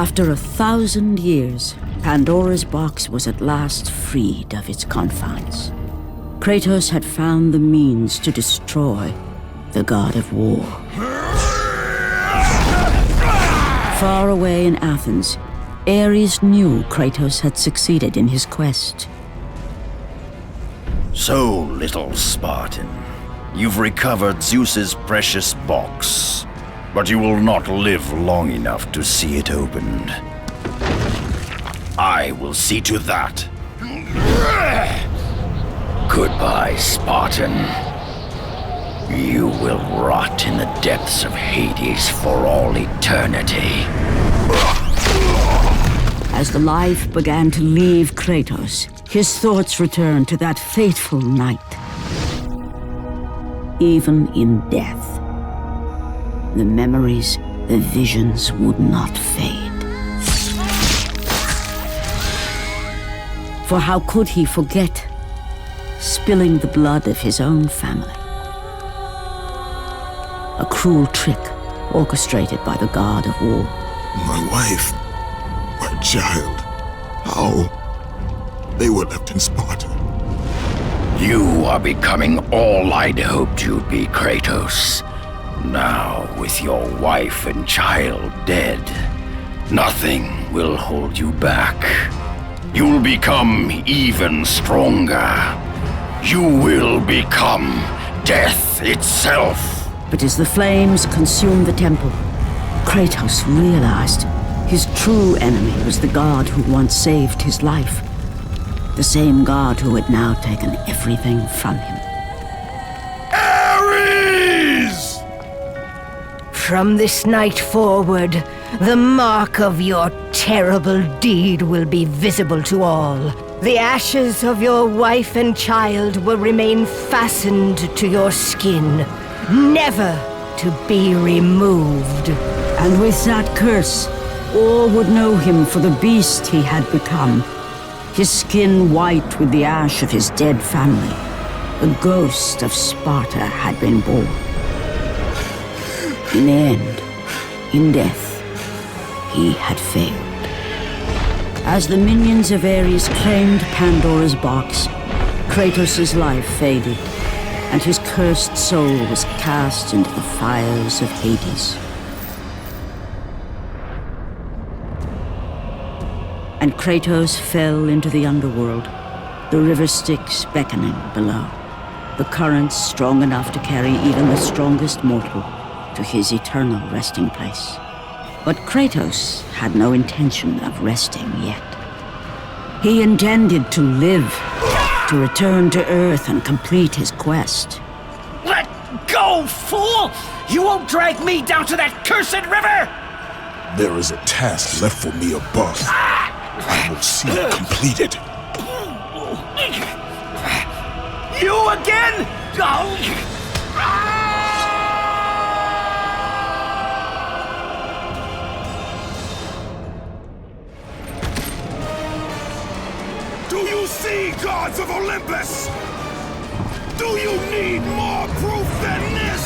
After 1,000 years, Pandora's box was at last freed of its confines. Kratos had found the means to destroy the god of war. Far away in Athens, Ares knew Kratos had succeeded in his quest. So, little Spartan, you've recovered Zeus's precious box, but you will not live long enough to see it opened. I will see to that. Goodbye, Spartan. You will rot in the depths of Hades for all eternity. As the life began to leave Kratos, his thoughts returned to that fateful night. Even in death, the memories, the visions would not fade. For how could he forget spilling the blood of his own family? A cruel trick orchestrated by the god of war. My wife, my child, how? They were left in Sparta. You are becoming all I'd hoped you'd be, Kratos. Now, with your wife and child dead, nothing will hold you back. You'll become even stronger. You will become death itself. But as the flames consumed the temple, Kratos realized his true enemy was the god who once saved his life. The same god who had now taken everything from him. Ares! From this night forward, the mark of your terrible deed will be visible to all. The ashes of your wife and child will remain fastened to your skin, never to be removed. And with that curse, all would know him for the beast he had become. His skin white with the ash of his dead family. The ghost of Sparta had been born. In the end, in death, he had failed. As the minions of Ares claimed Pandora's box, Kratos' life faded, and his cursed soul was cast into the fires of Hades. And Kratos fell into the underworld, the river Styx beckoning below, the currents strong enough to carry even the strongest mortal to his eternal resting place. But Kratos had no intention of resting yet. He intended to live, to return to Earth and complete his quest. Let go, fool! You won't drag me down to that cursed river! There is a task left for me above. I will see it completed. You again? Do you see, gods of Olympus? Do you need more proof than this?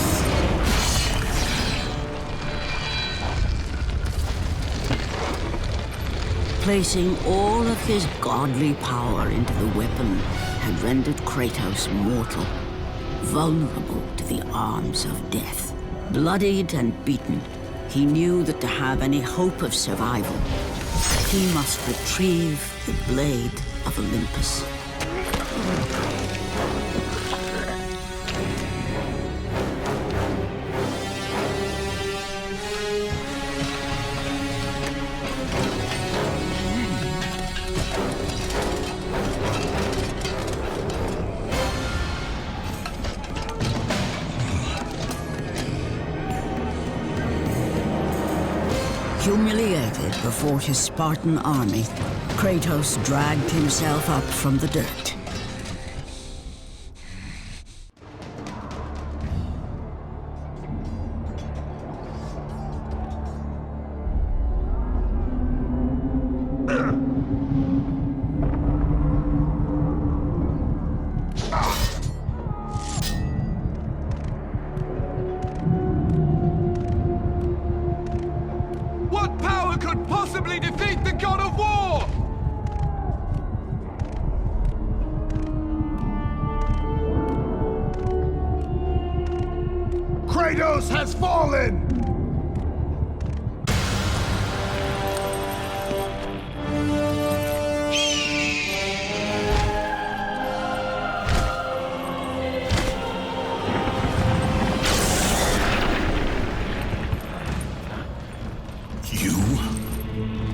Placing all of his godly power into the weapon had rendered Kratos mortal, vulnerable to the arms of death. Bloodied and beaten, he knew that to have any hope of survival, he must retrieve the blade of Olympus. Humiliated before his Spartan army, Kratos dragged himself up from the dirt. What power could possibly has fallen!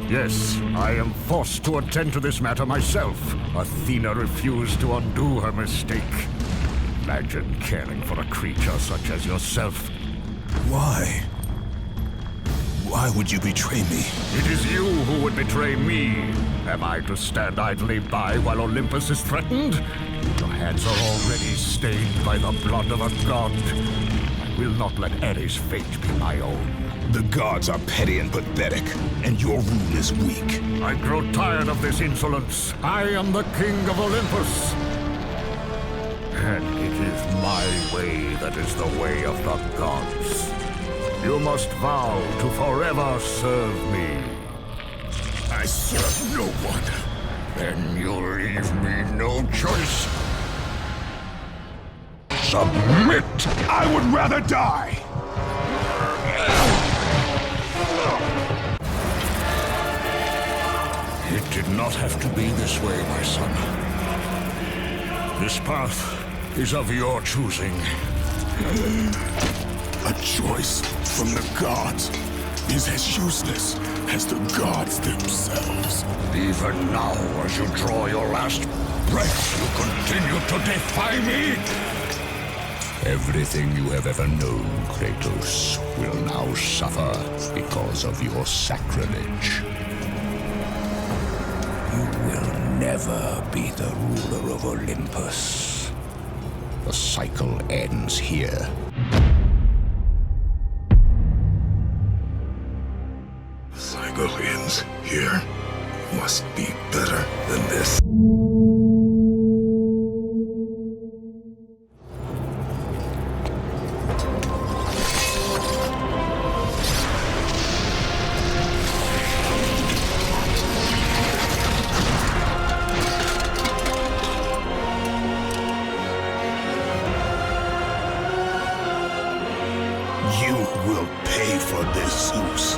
Yes, I am forced to attend to this matter myself. Athena refused to undo her mistake. Imagine caring for a creature such as yourself. Why? Why would you betray me? It is you who would betray me. Am I to stand idly by while Olympus is threatened? Your hands are already stained by the blood of a god. I will not let Ares' fate be my own. The gods are petty and pathetic, and your rule is weak. I grow tired of this insolence. I am the king of Olympus. And it is my way that is the way of the gods. You must vow to forever serve me. I serve no one. Then you leave me no choice. Submit! I would rather die! It did not have to be this way, my son. This path is of your choosing. A choice from the gods is as useless as the gods themselves. Even now, as you draw your last breath, you continue to defy me? Everything you have ever known, Kratos, will now suffer because of your sacrilege. You will never be the ruler of Olympus. The cycle ends here. The cycle ends here. Must be better than this. You will pay for this, Zeus.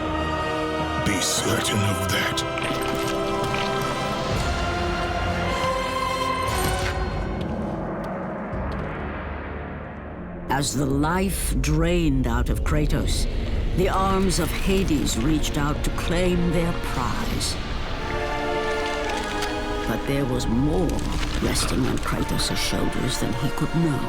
Be certain of that. As the life drained out of Kratos, the arms of Hades reached out to claim their prize. But there was more resting on Kratos' shoulders than he could know.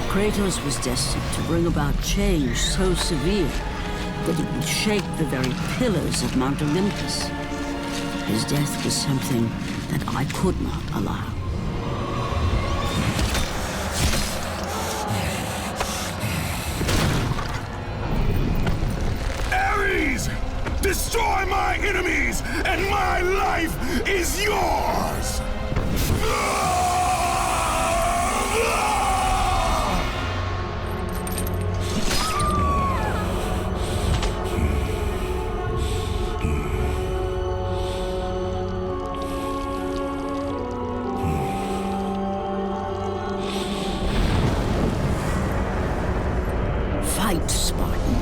Kratos was destined to bring about change so severe that it would shake the very pillars of Mount Olympus. His death was something that I could not allow. Ares! Destroy my enemies, and my life is yours! Fight, Spartan.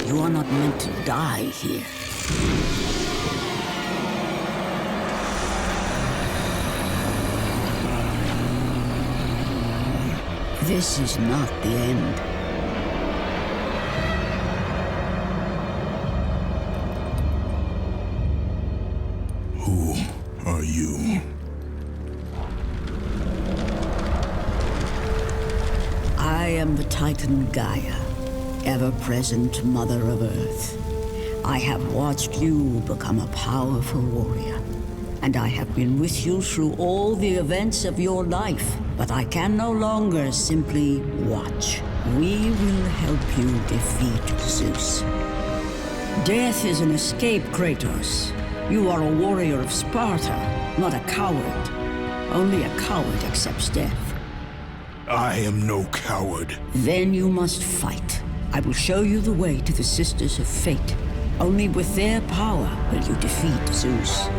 You are not meant to die here. This is not the end. Who are you? I am the Titan Gaia, ever-present Mother of Earth. I have watched you become a powerful warrior, and I have been with you through all the events of your life, but I can no longer simply watch. We will help you defeat Zeus. Death is an escape, Kratos. You are a warrior of Sparta, not a coward. Only a coward accepts death. I am no coward. Then you must fight. I will show you the way to the Sisters of Fate. Only with their power will you defeat Zeus.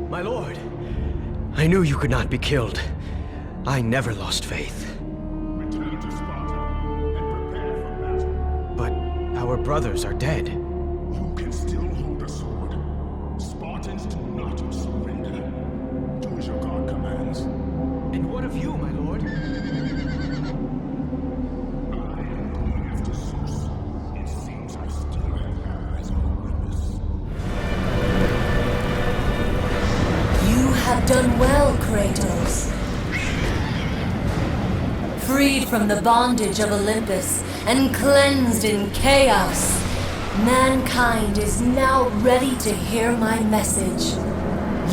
My lord, I knew you could not be killed. I never lost faith. Return to Sparta and prepare for battle. But our brothers are dead. You can still hold a sword. Spartans do not surrender. Do as your god commands. And what of you, my lord? I am going after Zeus. It seems I still have eyes on Olympus. You have done well, Kratos. Freed from the bondage of Olympus and cleansed in chaos, mankind is now ready to hear my message.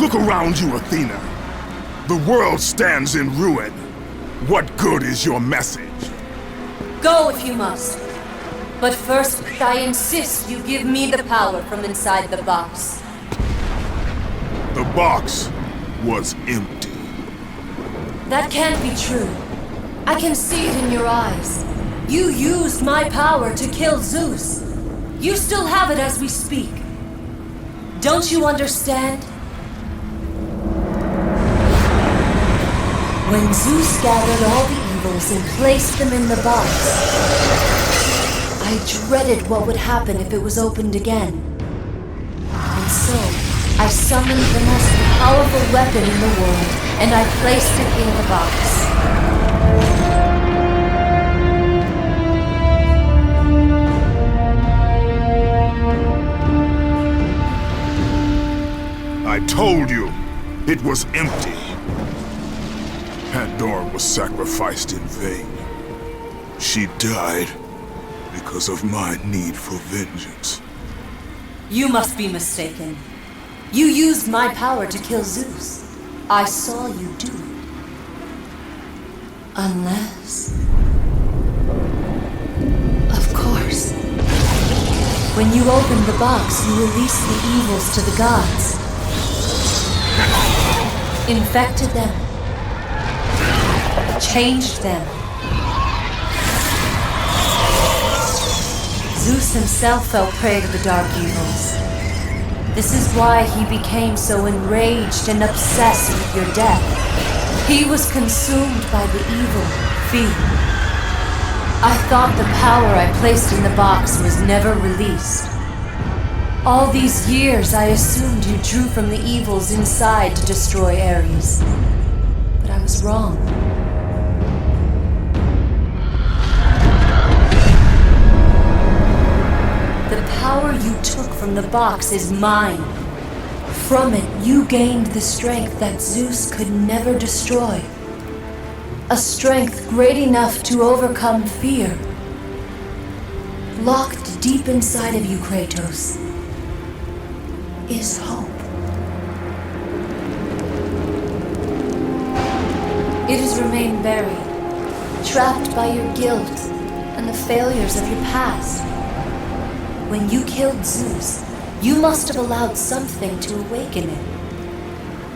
Look around you, Athena. The world stands in ruin. What good is your message? Go if you must. But first, I insist you give me the power from inside the box. The box was empty. That can't be true. I can see it in your eyes. You used my power to kill Zeus. You still have it as we speak. Don't you understand? When Zeus gathered all the evils and placed them in the box, I dreaded what would happen if it was opened again. And so, I summoned the most powerful weapon in the world, and I placed it in the box. I told you, it was empty. Pandora was sacrificed in vain. She died because of my need for vengeance. You must be mistaken. You used my power to kill Zeus. I saw you do it. Unless... Of course. When you opened the box, you released the evils to the gods. Infected them. Changed them. Zeus himself fell prey to the dark evils. This is why he became so enraged and obsessed with your death. He was consumed by the evil, fear. I thought the power I placed in the box was never released. All these years I assumed you drew from the evils inside to destroy Ares. But I was wrong. The power you took from the box is mine. From it, you gained the strength that Zeus could never destroy. A strength great enough to overcome fear. Locked deep inside of you, Kratos, is hope. It has remained buried, trapped by your guilt and the failures of your past. When you killed Zeus, you must have allowed something to awaken it.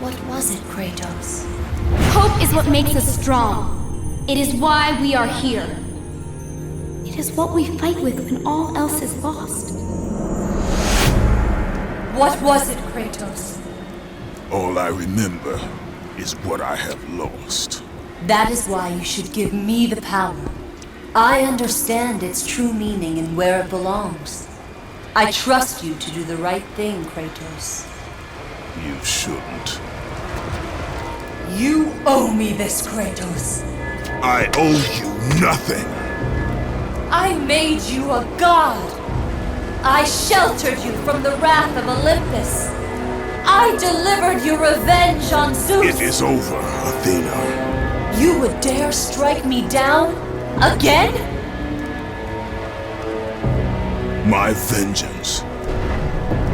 What was it, Kratos? Hope is what makes us strong. It is why we are here. It is what we fight with when all else is lost. What was it, Kratos? All I remember is what I have lost. That is why you should give me the power. I understand its true meaning and where it belongs. I trust you to do the right thing, Kratos. You shouldn't. You owe me this, Kratos. I owe you nothing. I made you a god. I sheltered you from the wrath of Olympus. I delivered your revenge on Zeus. It is over, Athena. You would dare strike me down? Again? My vengeance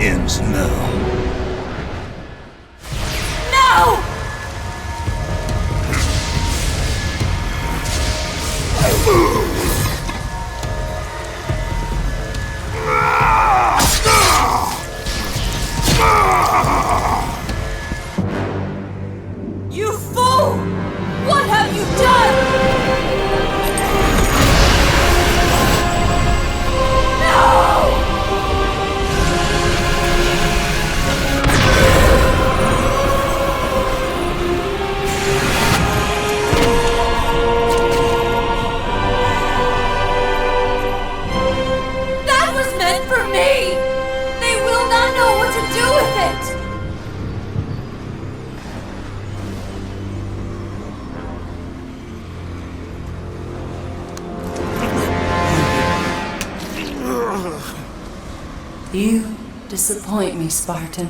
ends now. No! me! They will not know what to do with it! You disappoint me, Spartan.